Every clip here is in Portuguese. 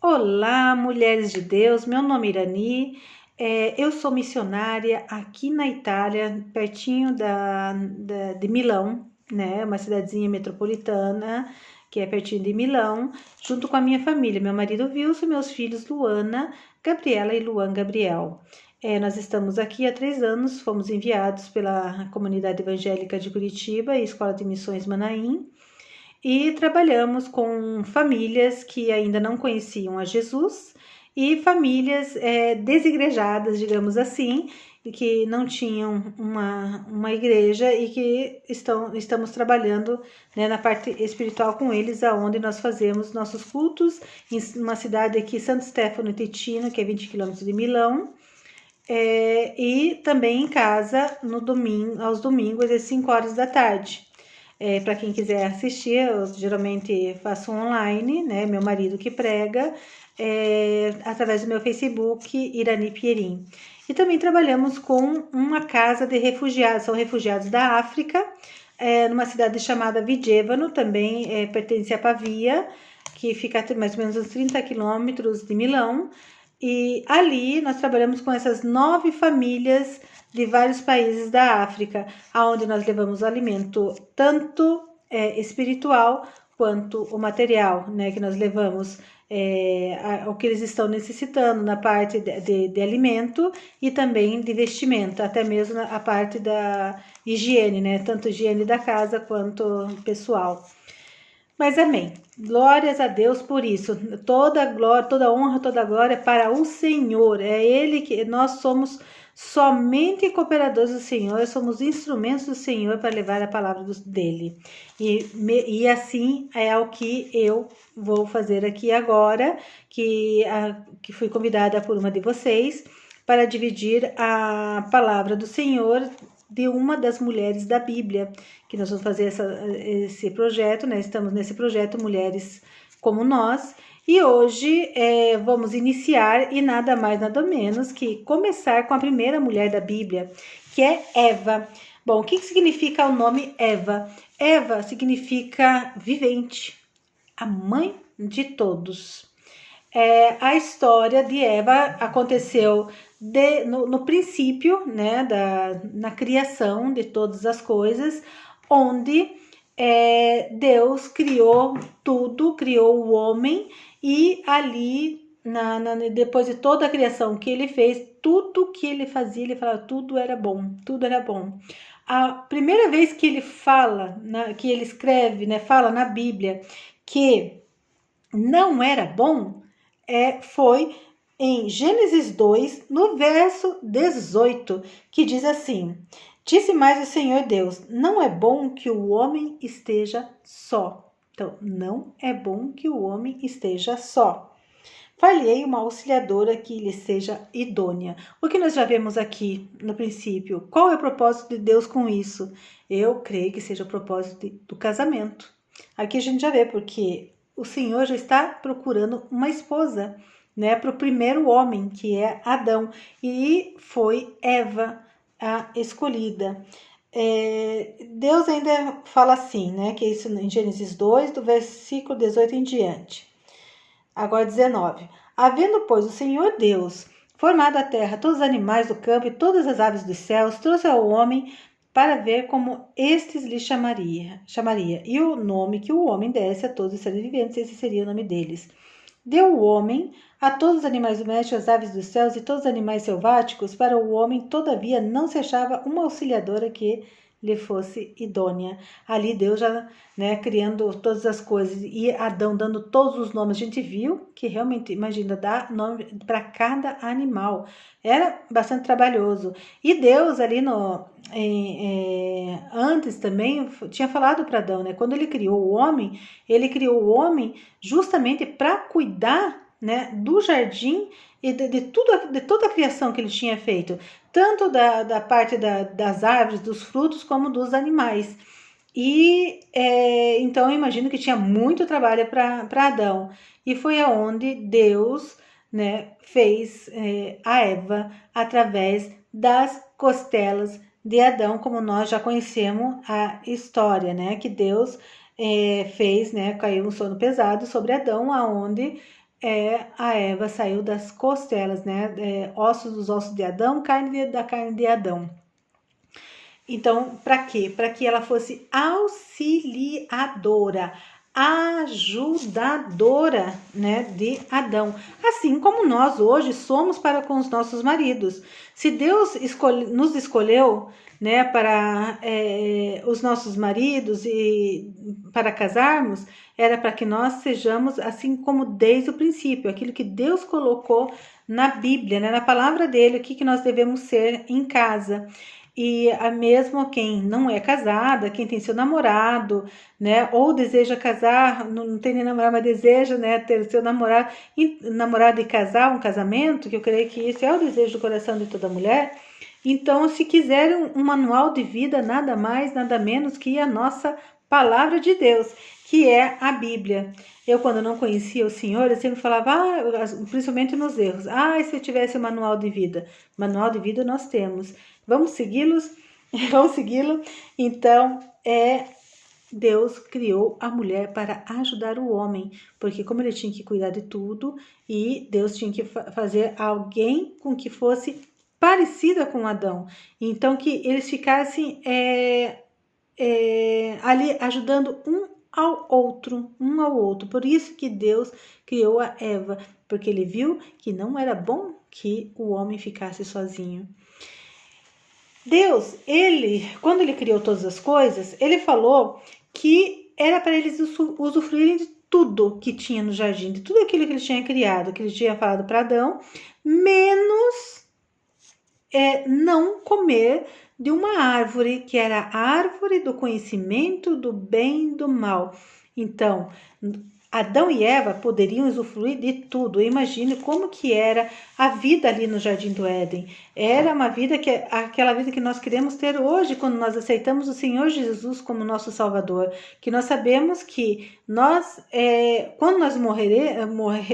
Olá, mulheres de Deus, meu nome é Irani, eu sou missionária aqui na Itália, pertinho de Milão, né, uma cidadezinha metropolitana, que é pertinho de Milão, junto com a minha família, meu marido Wilson, meus filhos Luana, Gabriela e Luan Gabriel. Nós estamos aqui há 3 anos, fomos enviados pela Comunidade Evangélica de Curitiba e Escola de Missões Manaim, e trabalhamos com famílias que ainda não conheciam a Jesus e famílias desigrejadas, digamos assim, e que não tinham uma igreja e que estamos trabalhando, né, na parte espiritual com eles, aonde nós fazemos nossos cultos em uma cidade aqui, Santo Stefano Ticino, que é 20 quilômetros de Milão, e também em casa no domingo, aos domingos, às 5 horas da tarde. Para quem quiser assistir, eu geralmente faço online, né? Meu marido que prega, através do meu Facebook, Irani Pierin. E também trabalhamos com uma casa de refugiados, são refugiados da África, numa cidade chamada Vigevano, também pertence a Pavia, que fica a mais ou menos uns 30 quilômetros de Milão. E ali nós trabalhamos com essas 9 famílias de vários países da África, aonde nós levamos o alimento tanto espiritual quanto o material, né, que nós levamos o que eles estão necessitando na parte de alimento e também de vestimenta, até mesmo a parte da higiene, né, tanto higiene da casa quanto pessoal. Mas amém. Glórias a Deus por isso. Toda glória, toda honra, toda glória para o Senhor. É Ele que nós somos somente cooperadores do Senhor, somos instrumentos do Senhor para levar a palavra dele. E assim é o que eu vou fazer aqui agora, que fui convidada por uma de vocês para dividir a palavra do Senhor de uma das mulheres da Bíblia, que nós vamos fazer esse projeto, né? Estamos nesse projeto Mulheres como Nós, e hoje vamos iniciar e nada mais nada menos que começar com a primeira mulher da Bíblia, que é Eva. Bom, o que significa o nome Eva? Eva significa vivente, a mãe de todos. A história de Eva aconteceu no princípio, né, na criação de todas as coisas, onde Deus criou tudo, criou o homem, e ali, depois de toda a criação que ele fez, tudo que ele fazia, ele falava, tudo era bom, tudo era bom. A primeira vez que ele fala, que ele escreve, né, fala na Bíblia que não era bom, foi em Gênesis 2, no verso 18, que diz assim: disse mais o Senhor Deus, não é bom que o homem esteja só. Então, não é bom que o homem esteja só. Far-lhe-ei uma auxiliadora que lhe seja idônea. O que nós já vemos aqui no princípio. Qual é o propósito de Deus com isso? Eu creio que seja o propósito do casamento. Aqui a gente já vê, porque o Senhor já está procurando uma esposa, né, para o primeiro homem, que é Adão, e foi Eva a escolhida. Deus ainda fala assim, né, que é isso em Gênesis 2, do versículo 18 em diante. Agora 19. Havendo, pois, o Senhor Deus formado a terra, todos os animais do campo e todas as aves dos céus, trouxe ao homem para ver como estes lhe chamaria. E o nome que o homem desse a todos os seres viventes, esse seria o nome deles. Deu o homem a todos os animais domésticos, as aves dos céus e todos os animais selváticos. Para o homem, todavia, não se achava uma auxiliadora que lhe fosse idônea. Ali Deus já, né, criando todas as coisas, e Adão dando todos os nomes. A gente viu que realmente, imagina, dar nome para cada animal. Era bastante trabalhoso. E Deus ali antes também tinha falado para Adão, né? Quando ele criou o homem justamente para cuidar, né, do jardim e de toda a criação que ele tinha feito, tanto da parte das árvores, dos frutos, como dos animais. E então eu imagino que tinha muito trabalho para Adão, e foi aonde Deus, né, fez a Eva através das costelas de Adão, como nós já conhecemos a história, né, que Deus fez, né, caiu um sono pesado sobre Adão, aonde a Eva saiu das costelas, né? Ossos dos ossos de Adão, carne da carne de Adão. Então, para quê? Para que ela fosse auxiliadora, ajudadora, né, de Adão. Assim como nós hoje somos para com os nossos maridos. Se Deus nos escolheu, né, para os nossos maridos e para casarmos, era para que nós sejamos assim como desde o princípio, aquilo que Deus colocou na Bíblia, né, na palavra dele, o que nós devemos ser em casa. E a mesmo quem não é casada, quem tem seu namorado, né, ou deseja casar, não tem nem namorado, mas deseja, né, ter seu namorado e casar, um casamento, que eu creio que esse é o desejo do coração de toda mulher. Então, se quiserem um manual de vida, nada mais, nada menos que a nossa palavra de Deus, que é a Bíblia. Eu, quando não conhecia o Senhor, eu sempre falava, principalmente nos erros, se eu tivesse um manual de vida. Manual de vida nós temos. Vamos segui-los? Vamos segui-lo? Então, Deus criou a mulher para ajudar o homem, porque como ele tinha que cuidar de tudo, e Deus tinha que fazer alguém com que fosse parecida com Adão. Então, que eles ficassem ali ajudando um ao outro. Por isso que Deus criou a Eva, porque ele viu que não era bom que o homem ficasse sozinho. Deus, quando ele criou todas as coisas, ele falou que era para eles usufruírem de tudo que tinha no jardim, de tudo aquilo que ele tinha criado, que ele tinha falado para Adão, menos não comer de uma árvore, que era a árvore do conhecimento do bem e do mal. Então, Adão e Eva poderiam usufruir de tudo. Imagine como que era a vida ali no Jardim do Éden. Era uma vida aquela vida que nós queremos ter hoje, quando nós aceitamos o Senhor Jesus como nosso Salvador. Que nós sabemos que quando nós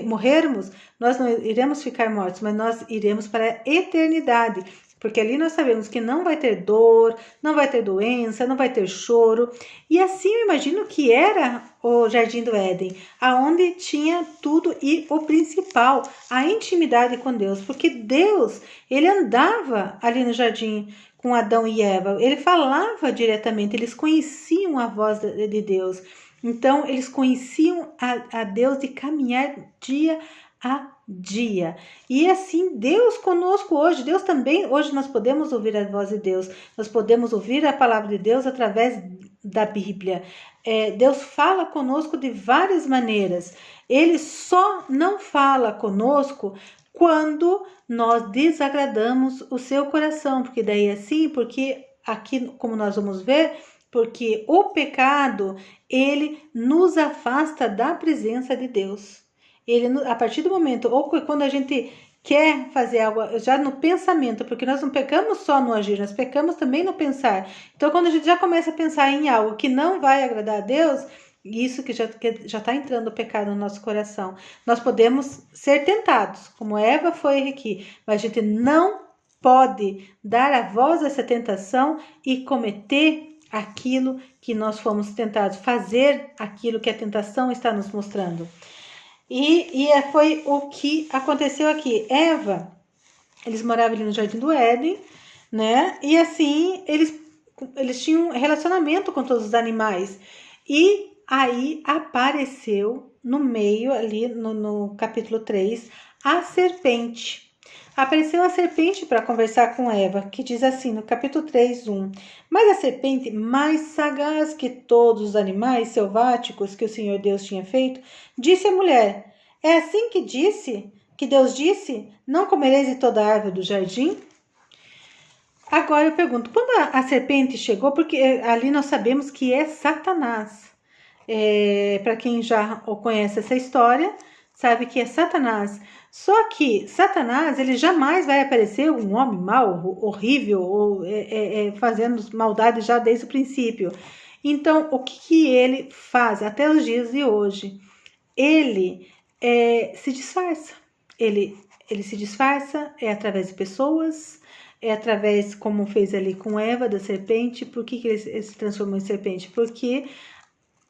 morrermos, nós não iremos ficar mortos, mas nós iremos para a eternidade. Porque ali nós sabemos que não vai ter dor, não vai ter doença, não vai ter choro. E assim eu imagino que era o Jardim do Éden, aonde tinha tudo e o principal, a intimidade com Deus. Porque Deus, ele andava ali no jardim com Adão e Eva, ele falava diretamente, eles conheciam a voz de Deus. Então, eles conheciam a Deus de caminhar dia a dia. E assim, Deus conosco hoje, Deus também, hoje nós podemos ouvir a voz de Deus, nós podemos ouvir a palavra de Deus através da Bíblia. Deus fala conosco de várias maneiras. Ele só não fala conosco quando nós desagradamos o seu coração, porque daí assim, porque aqui, como nós vamos ver, porque o pecado, ele nos afasta da presença de Deus. Ele, a partir do momento, ou quando a gente quer fazer algo, já no pensamento, porque nós não pecamos só no agir, nós pecamos também no pensar. Então, quando a gente já começa a pensar em algo que não vai agradar a Deus, isso que já está entrando o pecado no nosso coração. Nós podemos ser tentados, como Eva foi aqui, mas a gente não pode dar a voz a essa tentação e cometer aquilo que nós fomos tentados, fazer aquilo que a tentação está nos mostrando. E foi o que aconteceu aqui. Eva, eles moravam ali no Jardim do Éden, né? E assim, eles tinham um relacionamento com todos os animais. E aí apareceu no meio, ali no capítulo 3, a serpente. Apareceu a serpente para conversar com Eva, que diz assim no capítulo 3, 1. Mas a serpente, mais sagaz que todos os animais selváticos que o Senhor Deus tinha feito, disse à mulher: é assim que Deus disse, não comereis de toda a árvore do jardim? Agora eu pergunto, quando a serpente chegou, porque ali nós sabemos que é Satanás. Para quem já conhece essa história, sabe que é Satanás. Só que Satanás, ele jamais vai aparecer um homem mau, horrível, ou fazendo maldade já desde o princípio. Então, o que ele faz até os dias de hoje? Ele se disfarça. Ele se disfarça através de pessoas, através, como fez ali com Eva, da serpente. Por que ele se transformou em serpente? Porque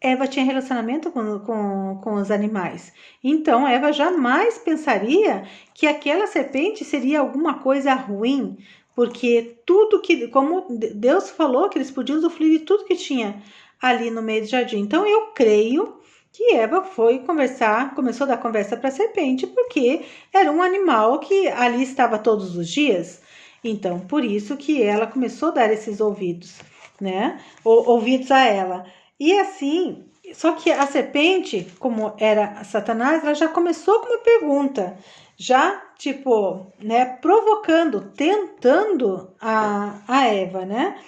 Eva tinha relacionamento com os animais. Então, Eva jamais pensaria que aquela serpente seria alguma coisa ruim, porque tudo que, como Deus falou, que eles podiam usufruir de tudo que tinha ali no meio do jardim. Então, eu creio que Eva foi conversar, começou a dar conversa para a serpente, porque era um animal que ali estava todos os dias. Então, por isso que ela começou a dar esses ouvidos, né? Ouvidos a ela. E assim, só que a serpente, como era Satanás, ela já começou com uma pergunta, já tipo, né, provocando, tentando a Eva, né?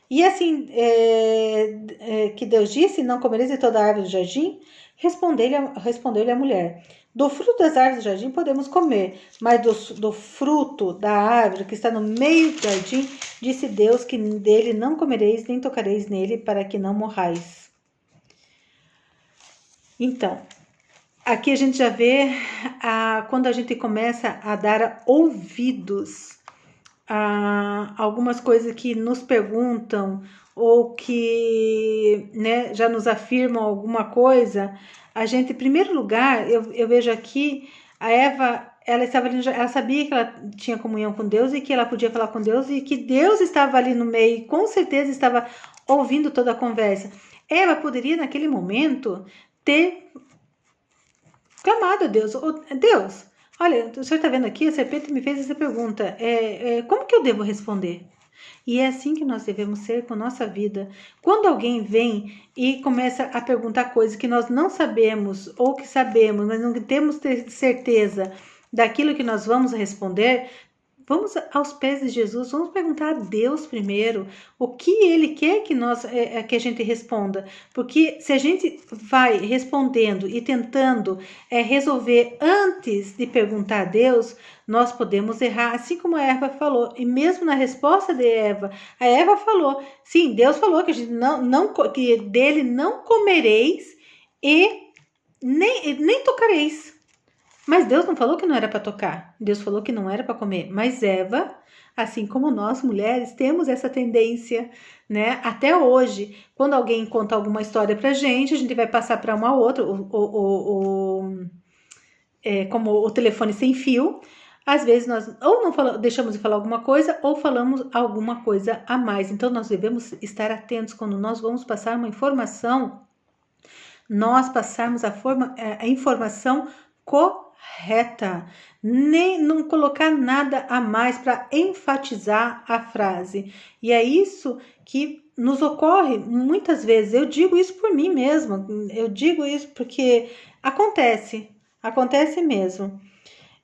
E assim, que Deus disse, não comereis de toda a árvore do jardim? Respondeu-lhe a mulher, do fruto das árvores do jardim podemos comer, mas do fruto da árvore que está no meio do jardim, disse Deus que dele não comereis, nem tocareis nele, para que não morrais. Então, aqui a gente já vê quando a gente começa a dar ouvidos a algumas coisas que nos perguntam ou que, né, já nos afirmam alguma coisa, a gente, em primeiro lugar, eu vejo aqui a Eva, ela sabia que ela tinha comunhão com Deus e que ela podia falar com Deus e que Deus estava ali no meio e com certeza estava ouvindo toda a conversa. Eva poderia, naquele momento, ter clamado a Deus. Deus, olha, o senhor está vendo aqui, a serpente me fez essa pergunta. Como que eu devo responder? E é assim que nós devemos ser com nossa vida. Quando alguém vem e começa a perguntar coisas que nós não sabemos ou que sabemos, mas não temos certeza daquilo que nós vamos responder, vamos aos pés de Jesus, vamos perguntar a Deus primeiro o que Ele quer que a gente responda. Porque se a gente vai respondendo e tentando resolver antes de perguntar a Deus, nós podemos errar, assim como a Eva falou. E mesmo na resposta de Eva, a Eva falou, sim, Deus falou que a gente que dele não comereis e nem tocareis. Mas Deus não falou que não era para tocar. Deus falou que não era para comer. Mas Eva, assim como nós mulheres, temos essa tendência, né? Até hoje, quando alguém conta alguma história pra gente, a gente vai passar para uma outra, como o telefone sem fio. Às vezes nós ou não deixamos de falar alguma coisa ou falamos alguma coisa a mais. Então nós devemos estar atentos quando nós vamos passar uma informação, nós passarmos a informação correta, nem não colocar nada a mais para enfatizar a frase. E é isso que nos ocorre muitas vezes. Eu digo isso por mim mesma, eu digo isso porque acontece mesmo.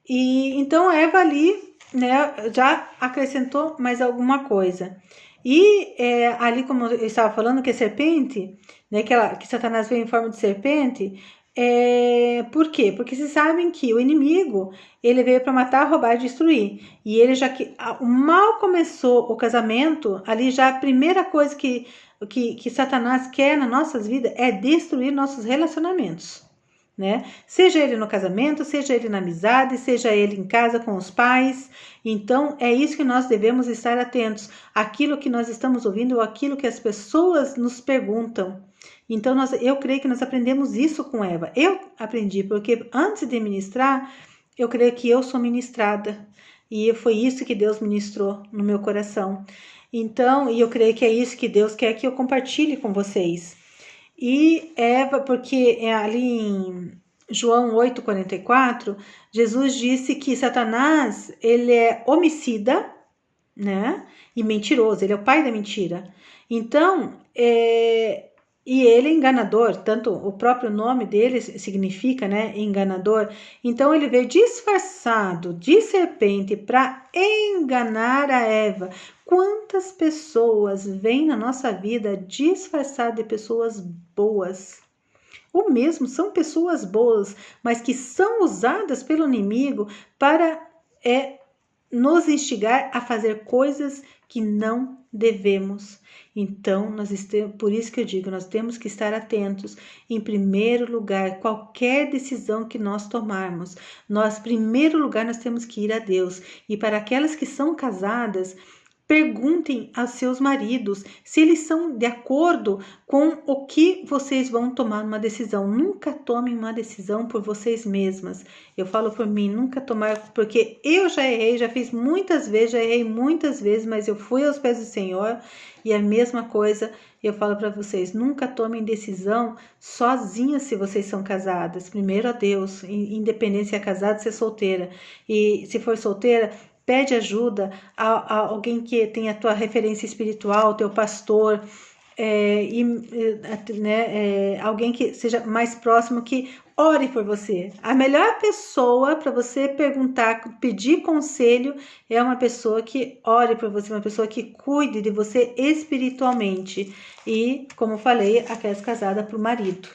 E então a Eva ali, né, já acrescentou mais alguma coisa. E ali, como eu estava falando, que a serpente, né, que Satanás veio em forma de serpente, por quê? Porque vocês sabem que o inimigo, ele veio para matar, roubar e destruir. E ele já que mal começou o casamento, ali já a primeira coisa que Satanás quer nas nossas vidas é destruir nossos relacionamentos, né? Seja ele no casamento, seja ele na amizade, seja ele em casa com os pais. Então é isso que nós devemos estar atentos, aquilo que nós estamos ouvindo ou aquilo que as pessoas nos perguntam. Então eu creio que nós aprendemos isso com Eva. Eu aprendi porque antes de ministrar, eu creio que eu sou ministrada e foi isso que Deus ministrou no meu coração. Então, e eu creio que é isso que Deus quer que eu compartilhe com vocês. E Eva, porque ali em João 8,44, Jesus disse que Satanás, ele é homicida, né? E mentiroso, ele é o pai da mentira. Então, e ele é enganador, tanto o próprio nome dele significa, né, enganador. Então ele veio disfarçado de serpente para enganar a Eva. Quantas pessoas vêm na nossa vida disfarçadas de pessoas boas? Ou mesmo são pessoas boas, mas que são usadas pelo inimigo para nos instigar a fazer coisas que não devemos. Então, por isso que eu digo, nós temos que estar atentos. Em primeiro lugar, qualquer decisão que nós tomarmos, em primeiro lugar, nós temos que ir a Deus. E para aquelas que são casadas, Perguntem aos seus maridos se eles são de acordo com o que vocês vão tomar uma decisão. Nunca tomem uma decisão por vocês mesmas. Eu falo por mim, nunca tomar, porque eu já errei, já fiz muitas vezes, já errei muitas vezes, mas eu fui aos pés do Senhor e a mesma coisa eu falo para vocês, nunca tomem decisão sozinhas se vocês são casadas. Primeiro a Deus, independente se é casada, se é solteira. E se for solteira, pede ajuda a alguém que tenha a tua referência espiritual, teu pastor, alguém que seja mais próximo, que ore por você. A melhor pessoa para você perguntar, pedir conselho, é uma pessoa que ore por você, uma pessoa que cuide de você espiritualmente. E, como falei, aquelas casadas para o marido.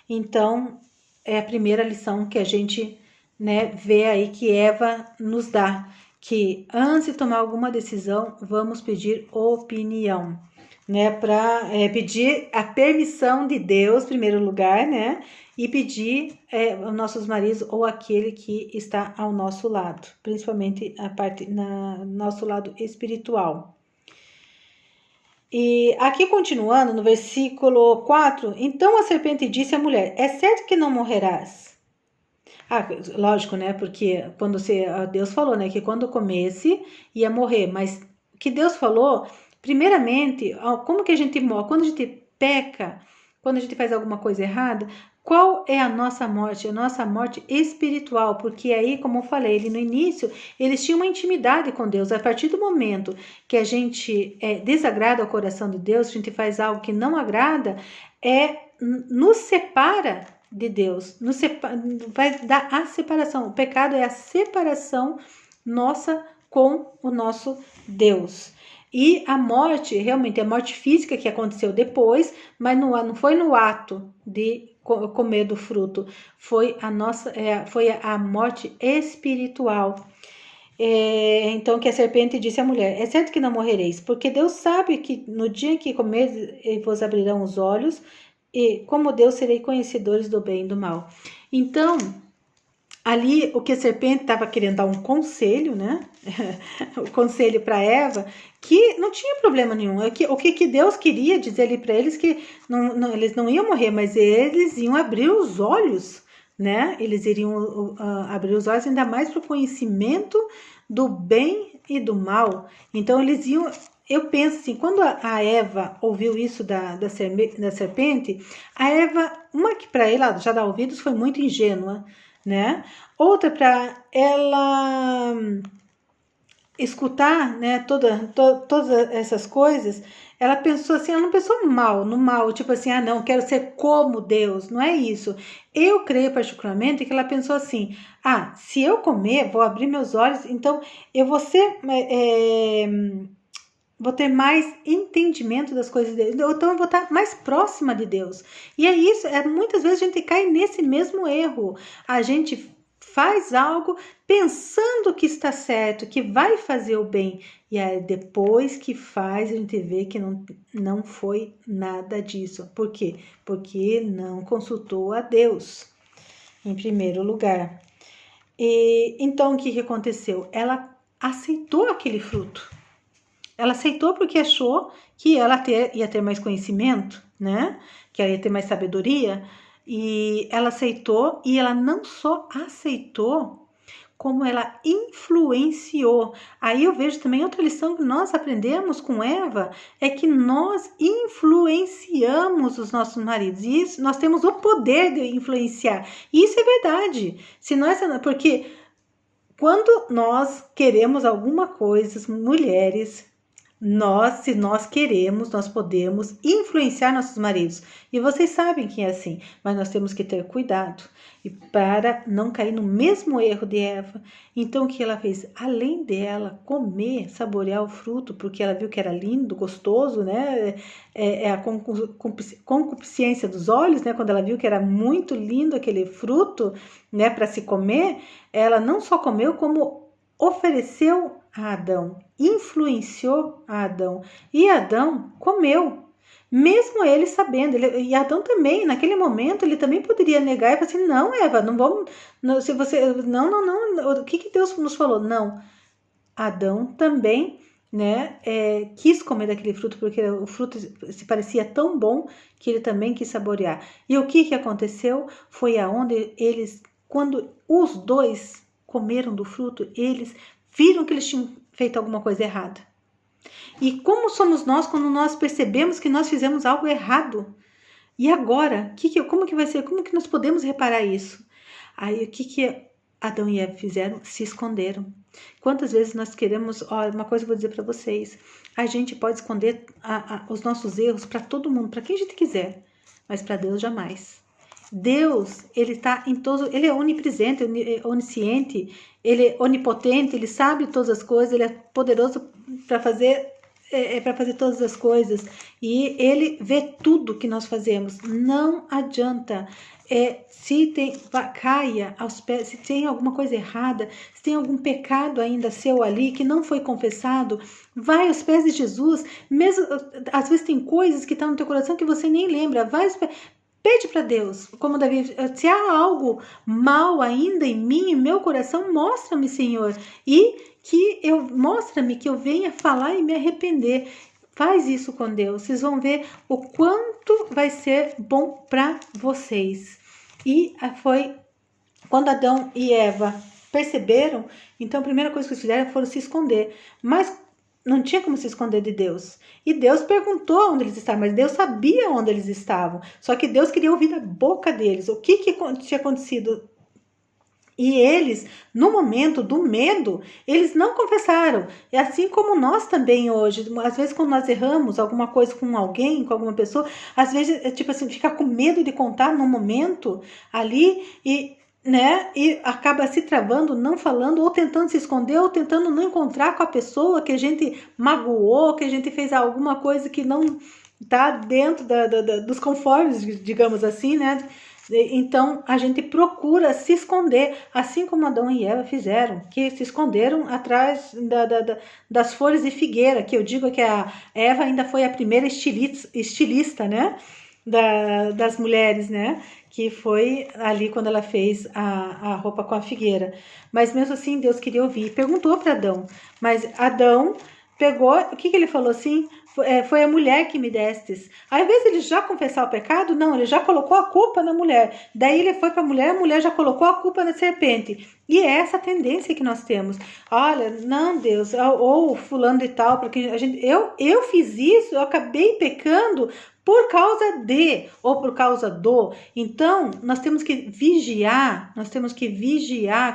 Então, é a primeira lição que a gente, vê aí que Eva nos dá. Que antes de tomar alguma decisão, vamos pedir opinião, para pedir a permissão de Deus, em primeiro lugar, e pedir aos nossos maridos ou aquele que está ao nosso lado, principalmente nosso lado espiritual. E aqui continuando, no versículo 4, então a serpente disse à mulher, é certo que não morrerás? Lógico, porque quando Deus falou, que quando comesse ia morrer, mas o que Deus falou, primeiramente, como que a gente morre? Quando a gente peca, quando a gente faz alguma coisa errada, qual é a nossa morte? A nossa morte espiritual, porque aí, como eu falei, no início, eles tinham uma intimidade com Deus. A partir do momento que a gente desagrada o coração de Deus, a gente faz algo que não agrada, nos separa de Deus, vai dar a separação. O pecado é a separação nossa com o nosso Deus. E a morte, realmente, a morte física que aconteceu depois, mas não foi no ato de comer do fruto, foi a morte espiritual. Então, que a serpente disse à mulher, é certo que não morrereis, porque Deus sabe que no dia que comerdes, vos abrirão os olhos, e como Deus serei conhecedores do bem e do mal. Então, ali o que a serpente estava querendo dar um conselho, o conselho para Eva, que não tinha problema nenhum. O que Deus queria dizer ali para eles, que eles não iam morrer, mas eles iam abrir os olhos, Eles iriam abrir os olhos ainda mais para o conhecimento do bem e do mal. Então, eles iam... Eu penso assim, quando a Eva ouviu isso da serpente, a Eva, uma que para ela já dar ouvidos foi muito ingênua, Outra para ela escutar, todas essas coisas, ela pensou assim, ela não pensou no mal, tipo assim, não, quero ser como Deus, não é isso. Eu creio particularmente que ela pensou assim, se eu comer, vou abrir meus olhos, então eu vou ser... vou ter mais entendimento das coisas de Deus, então eu vou estar mais próxima de Deus. E é isso, muitas vezes a gente cai nesse mesmo erro. A gente faz algo pensando que está certo, que vai fazer o bem. E aí depois que faz, a gente vê que não foi nada disso. Por quê? Porque não consultou a Deus, em primeiro lugar. E então o que aconteceu? Ela aceitou aquele fruto. Ela aceitou porque achou que ela ia ter mais conhecimento, Que ela ia ter mais sabedoria. E ela aceitou, e ela não só aceitou, como ela influenciou. Aí eu vejo também outra lição que nós aprendemos com Eva, é que nós influenciamos os nossos maridos. E isso, nós temos o poder de influenciar. E isso é verdade. Porque quando nós queremos alguma coisa, mulheres... se nós queremos, nós podemos influenciar nossos maridos. E vocês sabem que é assim, mas nós temos que ter cuidado e para não cair no mesmo erro de Eva. Então, o que ela fez? Além dela comer, saborear o fruto, porque ela viu que era lindo, gostoso, É a concupiscência dos olhos, Quando ela viu que era muito lindo aquele fruto, para se comer, ela não só comeu, como ofereceu a Adão, influenciou a Adão, e Adão comeu, mesmo ele sabendo. E Adão também, naquele momento, ele também poderia negar e falar assim, não, Eva, não vamos, não, o que Deus nos falou? Não, Adão também né, quis comer daquele fruto, porque o fruto se parecia tão bom que ele também quis saborear. E o que aconteceu? Foi aonde eles, quando os dois comeram do fruto, eles viram que eles tinham feito alguma coisa errada. E como somos nós quando nós percebemos que nós fizemos algo errado? E agora, como que vai ser? Como que nós podemos reparar isso? Aí o que Adão e Eva fizeram? Se esconderam. Quantas vezes nós queremos... Olha, uma coisa eu vou dizer para vocês. A gente pode esconder os nossos erros para todo mundo, para quem a gente quiser, mas para Deus jamais. Deus, ele está em todos... Ele é onipresente, onisciente, ele é onipotente, ele sabe todas as coisas, ele é poderoso para fazer... para fazer todas as coisas, e ele vê tudo que nós fazemos. Não adianta, se caia aos pés, se tem alguma coisa errada, se tem algum pecado ainda seu ali que não foi confessado, vai aos pés de Jesus. Mesmo às vezes tem coisas que estão no teu coração que você nem lembra, vai aos pés. Pede para Deus, como Davi, se há algo mal ainda em mim, em meu coração, mostra-me, Senhor, e mostra-me que eu venha falar e me arrepender. Faz isso com Deus, vocês vão ver o quanto vai ser bom para vocês. E foi quando Adão e Eva perceberam, então a primeira coisa que eles fizeram foi se esconder, mas não tinha como se esconder de Deus. E Deus perguntou onde eles estavam, mas Deus sabia onde eles estavam. Só que Deus queria ouvir da boca deles o que tinha acontecido. E eles, no momento do medo, eles não confessaram. É assim como nós também hoje. Às vezes quando nós erramos alguma coisa com alguém, com alguma pessoa, às vezes, tipo assim, fica com medo de contar no momento ali e acaba se travando, não falando, ou tentando se esconder, ou tentando não encontrar com a pessoa que a gente magoou, que a gente fez alguma coisa que não está dentro dos conformes, digamos assim, né? Então a gente procura se esconder, assim como Adão e Eva fizeram, que se esconderam atrás das folhas de figueira, que eu digo que a Eva ainda foi a primeira estilista, né? Das mulheres, né? Que foi ali quando ela fez a roupa com a figueira. Mas mesmo assim, Deus queria ouvir. Perguntou para Adão, mas Adão pegou, o que ele falou assim? Foi a mulher que me destes. Ao invés de ele já confessar o pecado, não, ele já colocou a culpa na mulher. Daí ele foi para a mulher já colocou a culpa na serpente. E é essa tendência que nós temos. Olha, não, Deus, ou fulano de tal, porque eu fiz isso, eu acabei pecando por causa de, ou por causa do. Então, nós temos que vigiar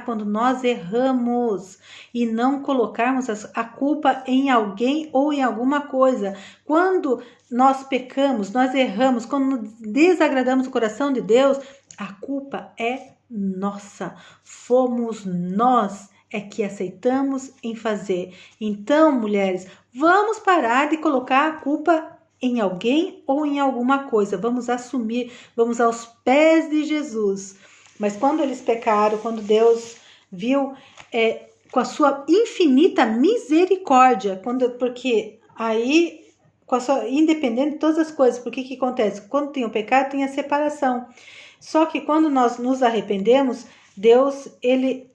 quando nós erramos e não colocarmos a culpa em alguém ou em alguma coisa. Quando nós pecamos, nós erramos, quando desagradamos o coração de Deus, a culpa é nossa. Fomos nós que aceitamos em fazer. Então, mulheres, vamos parar de colocar a culpa em alguém ou em alguma coisa. Vamos assumir, vamos aos pés de Jesus. Mas quando eles pecaram, quando Deus viu com a sua infinita misericórdia, porque aí, com a sua, independente de todas as coisas, porque que acontece? Quando tem o pecado, tem a separação. Só que quando nós nos arrependemos, Deus, ele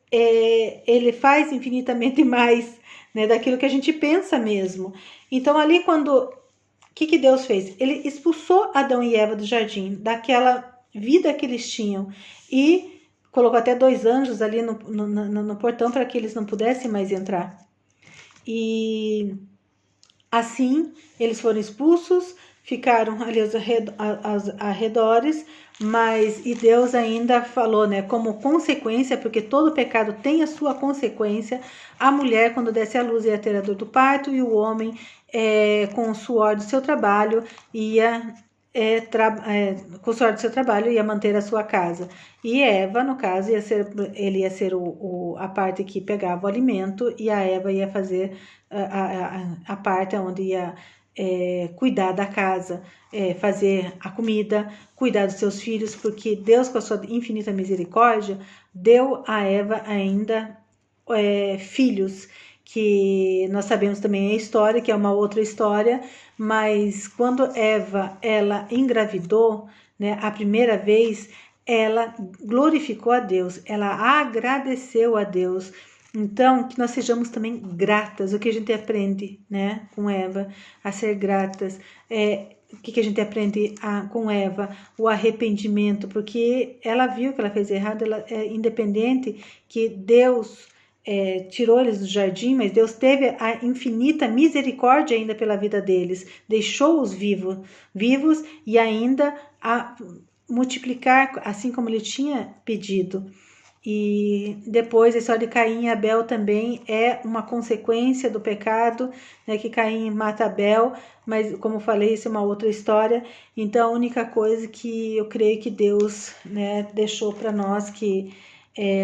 faz infinitamente mais, né, daquilo que a gente pensa mesmo. Então ali quando... O que Deus fez? Ele expulsou Adão e Eva do jardim, daquela vida que eles tinham, e colocou até 2 anjos ali no portão para que eles não pudessem mais entrar. E assim eles foram expulsos, ficaram ali aos arredores, e Deus ainda falou, né, como consequência, porque todo pecado tem a sua consequência, a mulher quando desse à luz ia ter a dor do parto, e o homem com o suor do seu trabalho ia ia manter a sua casa. E Eva, no caso, ele ia ser a parte que pegava o alimento, e a Eva ia fazer a parte onde ia cuidar da casa, fazer a comida, cuidar dos seus filhos, porque Deus, com a sua infinita misericórdia, deu a Eva ainda filhos, que nós sabemos também a história, que é uma outra história, mas quando Eva, ela engravidou, né, a primeira vez, ela glorificou a Deus, ela agradeceu a Deus, Então, que nós sejamos também gratas, o que a gente aprende, né, com Eva, a ser gratas. O que a gente aprende com Eva? O arrependimento, porque ela viu que ela fez errado, ela é independente que Deus tirou eles do jardim, mas Deus teve a infinita misericórdia ainda pela vida deles, deixou-os vivos e ainda a multiplicar, assim como ele tinha pedido. E depois a história de Caim e Abel também é uma consequência do pecado, né, que Caim mata Abel, mas como eu falei, isso é uma outra história. Então a única coisa que eu creio que Deus, né, deixou para nós, que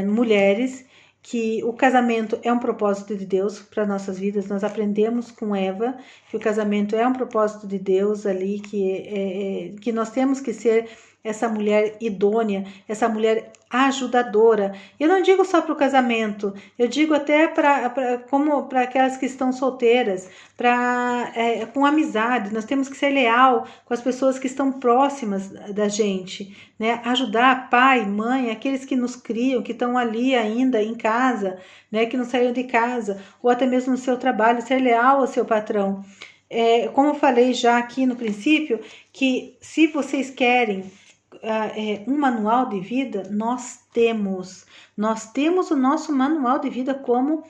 mulheres, que o casamento é um propósito de Deus para nossas vidas. Nós aprendemos com Eva que o casamento é um propósito de Deus ali, que nós temos que ser essa mulher idônea, essa mulher ajudadora. Eu não digo só para o casamento, eu digo até para aquelas que estão solteiras, com amizade. Nós temos que ser leal com as pessoas que estão próximas da gente, né? Ajudar pai, mãe, aqueles que nos criam, que estão ali ainda em casa, né? Que não saíram de casa, ou até mesmo no seu trabalho, ser leal ao seu patrão. Como eu falei já aqui no princípio, que se vocês querem um manual de vida, nós temos o nosso manual de vida, como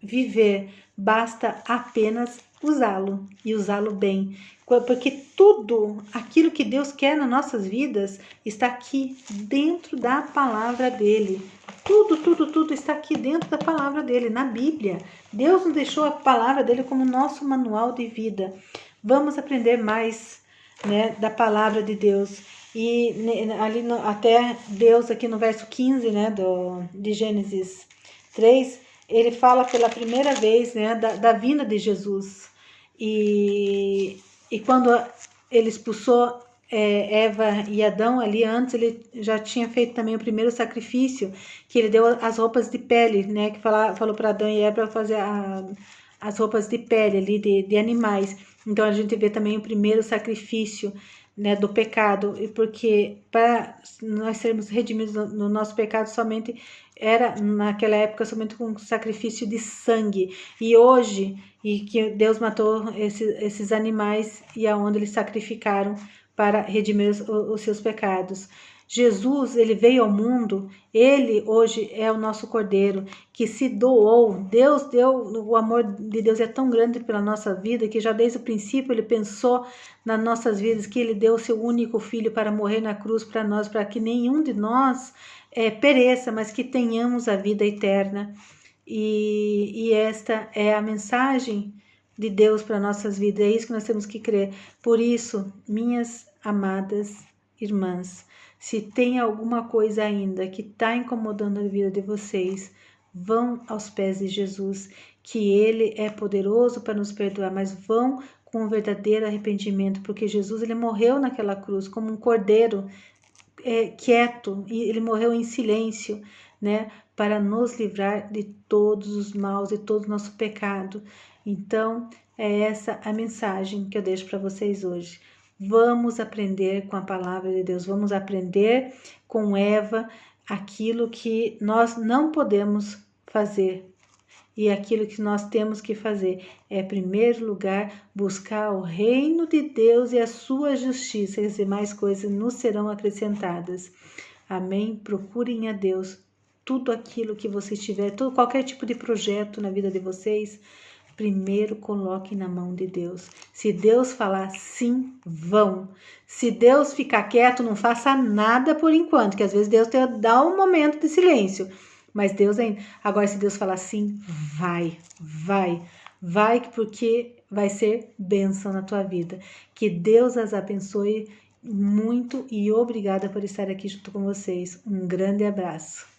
viver, basta apenas usá-lo e usá-lo bem, porque tudo aquilo que Deus quer nas nossas vidas está aqui dentro da palavra dele. Tudo está aqui dentro da palavra dele, na Bíblia. Deus nos deixou a palavra dele como nosso manual de vida. Vamos aprender mais, né, da palavra de Deus. E ali até Deus, aqui no verso 15, né, de Gênesis 3, ele fala pela primeira vez, né, da vinda de Jesus. E quando ele expulsou Eva e Adão ali antes, ele já tinha feito também o primeiro sacrifício, que ele deu as roupas de pele, né, que falou para Adão e Eva fazer as roupas de pele ali de animais. Então a gente vê também o primeiro sacrifício, né, do pecado, e porque para nós sermos redimidos no nosso pecado somente era naquela época somente com sacrifício de sangue, e hoje, e que Deus matou esses animais, e aonde eles sacrificaram para redimir os seus pecados. Jesus, ele veio ao mundo, ele hoje é o nosso Cordeiro, que se doou. Deus deu, o amor de Deus é tão grande pela nossa vida, que já desde o princípio ele pensou nas nossas vidas, que ele deu o seu único filho para morrer na cruz para nós, para que nenhum de nós pereça, mas que tenhamos a vida eterna. E esta é a mensagem de Deus para nossas vidas, é isso que nós temos que crer. Por isso, minhas amadas irmãs, se tem alguma coisa ainda que está incomodando a vida de vocês, vão aos pés de Jesus, que ele é poderoso para nos perdoar, mas vão com um verdadeiro arrependimento, porque Jesus, ele morreu naquela cruz como um cordeiro quieto, e ele morreu em silêncio, né, para nos livrar de todos os maus e todo o nosso pecado. Então, é essa a mensagem que eu deixo para vocês hoje. Vamos aprender com a palavra de Deus, vamos aprender com Eva aquilo que nós não podemos fazer. E aquilo que nós temos que fazer é, em primeiro lugar, buscar o reino de Deus e a sua justiça, e as demais coisas nos serão acrescentadas. Amém? Procurem a Deus. Tudo aquilo que vocês tiverem, qualquer tipo de projeto na vida de vocês, primeiro coloquem na mão de Deus. Se Deus falar sim, vão. Se Deus ficar quieto, não faça nada por enquanto, que às vezes Deus te dá um momento de silêncio. Mas Deus ainda... Agora, se Deus falar sim, vai, porque vai ser bênção na tua vida. Que Deus as abençoe muito e obrigada por estar aqui junto com vocês. Um grande abraço.